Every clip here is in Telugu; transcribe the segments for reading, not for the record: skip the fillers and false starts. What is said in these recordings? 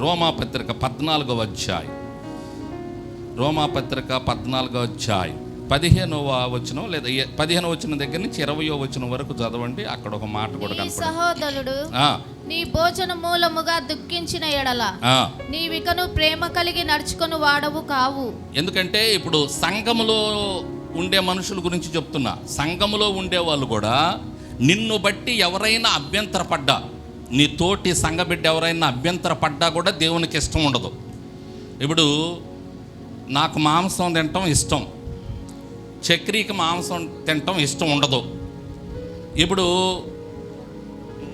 రోమాపత్రిక 14వ అధ్యాయం, రోమాపత్రిక 14వ అధ్యాయం 15వ వచనం లేదా 15వ వచనం దగ్గర నుంచి 20వ వచనం వరకు చదవండి. అక్కడ ఒక మాట కూడా కనపడుతుంది. సహోదరుడు నీ భోజన మూలముగా దుఃఖించిన ఎడల నీవికను ప్రేమ కలిగి నడుచుకొని వాడవు కావు. ఎందుకంటే ఇప్పుడు సంఘములో ఉండే మనుషుల గురించి చెప్తున్నా. సంఘములో ఉండే వాళ్ళు కూడా నిన్ను బట్టి ఎవరైనా అభ్యంతరపడ్డా, నీ తోటి సంఘబిడ్డ ఎవరైనా అభ్యంతరపడ్డా కూడా దేవునికి ఇష్టం ఉండదు. ఇప్పుడు నాకు మాంసం తినటం ఇష్టం, చక్రీకి మాంసం తినటం ఇష్టం ఉండదు. ఇప్పుడు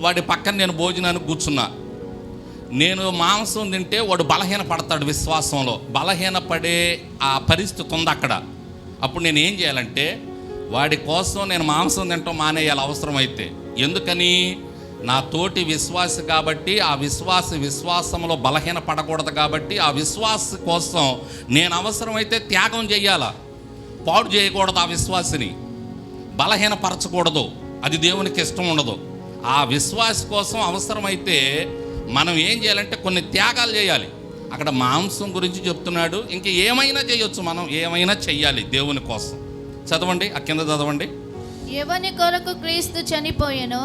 వాడి పక్కన నేను భోజనానికి కూర్చున్నా, నేను మాంసం తింటే వాడు బలహీన పడతాడు, విశ్వాసంలో బలహీనపడే ఆ పరిస్థితి ఉంది అక్కడ. అప్పుడు నేను ఏం చేయాలంటే వాడి కోసం నేను మాంసం తినటం మానేయాలి అవసరమైతే. ఎందుకని? నా తోటి విశ్వాసి కాబట్టి, ఆ విశ్వాసంలో బలహీన పడకూడదు కాబట్టి, ఆ విశ్వాస కోసం నేను అవసరమైతే త్యాగం చేయాలా, పాడు చేయకూడదు, ఆ విశ్వాసిని బలహీనపరచకూడదు, అది దేవునికి ఇష్టం ఉండదు. ఆ విశ్వాస కోసం అవసరమైతే మనం ఏం చేయాలంటే కొన్ని త్యాగాలు చేయాలి. అక్కడ మాంసం గురించి చెప్తున్నాడు, ఇంక ఏమైనా చేయొచ్చు, మనం ఏమైనా చెయ్యాలి దేవుని కోసం. చదవండి, ఆ కింద చదవండి. ఎవని కొరకు క్రీస్తు చనిపోయెను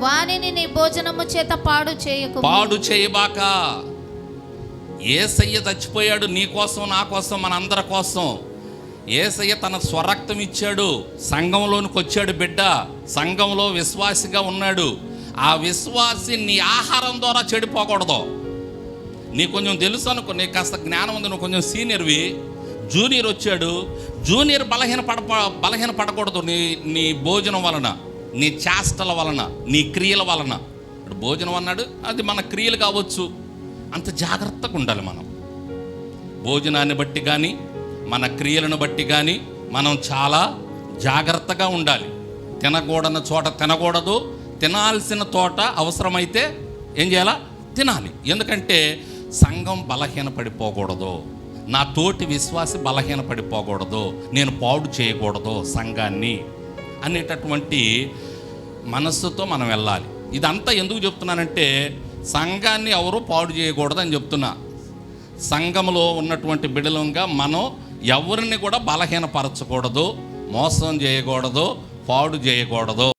వానిని నీ భోజనము చేత పాడు చేయబాక. యేసయ్య చచ్చిపోయాడు నీ కోసం, నా కోసం, మన అందరి కోసం. యేసయ్య తన స్వరక్తం ఇచ్చాడు, సంఘంలోనికి వచ్చాడు బిడ్డ, సంఘంలో విశ్వాసిగా ఉన్నాడు. ఆ విశ్వాసి నీ ఆహారం ద్వారా చెడిపోకూడదు. నీ కొంచెం తెలుసు అనుకో, నీకు కాస్త జ్ఞానం ఉంది, నువ్వు కొంచెం సీనియర్వి, జూనియర్ వచ్చాడు, జూనియర్ బలహీన పడకూడదు నీ భోజనం వలన, నీ చేష్టల వలన, నీ క్రియల వలన. ఇప్పుడు భోజనం అన్నాడు, అది మన క్రియలు కావచ్చు. అంత జాగ్రత్తగా ఉండాలి మనం. భోజనాన్ని బట్టి కానీ మన క్రియలను బట్టి కానీ మనం చాలా జాగ్రత్తగా ఉండాలి. తినకూడని చోట తినకూడదు, తినాల్సిన తోట అవసరమైతే ఏం చేయాలా, తినాలి. ఎందుకంటే సంఘం బలహీన పడిపోకూడదు, నా తోటి విశ్వాసి బలహీన పడిపోకూడదు, నేను పాడు చేయకూడదు సంఘాన్ని అనేటటువంటి మనస్సుతో మనం వెళ్ళాలి. ఇదంతా ఎందుకు చెప్తున్నానంటే సంఘాన్ని ఎవరు పాడు చేయకూడదు అని చెప్తున్నా. సంఘంలో ఉన్నటువంటి బిడలంగా మనం ఎవరిని కూడా బలహీనపరచకూడదు, మోసం చేయకూడదు, పాడు చేయకూడదు.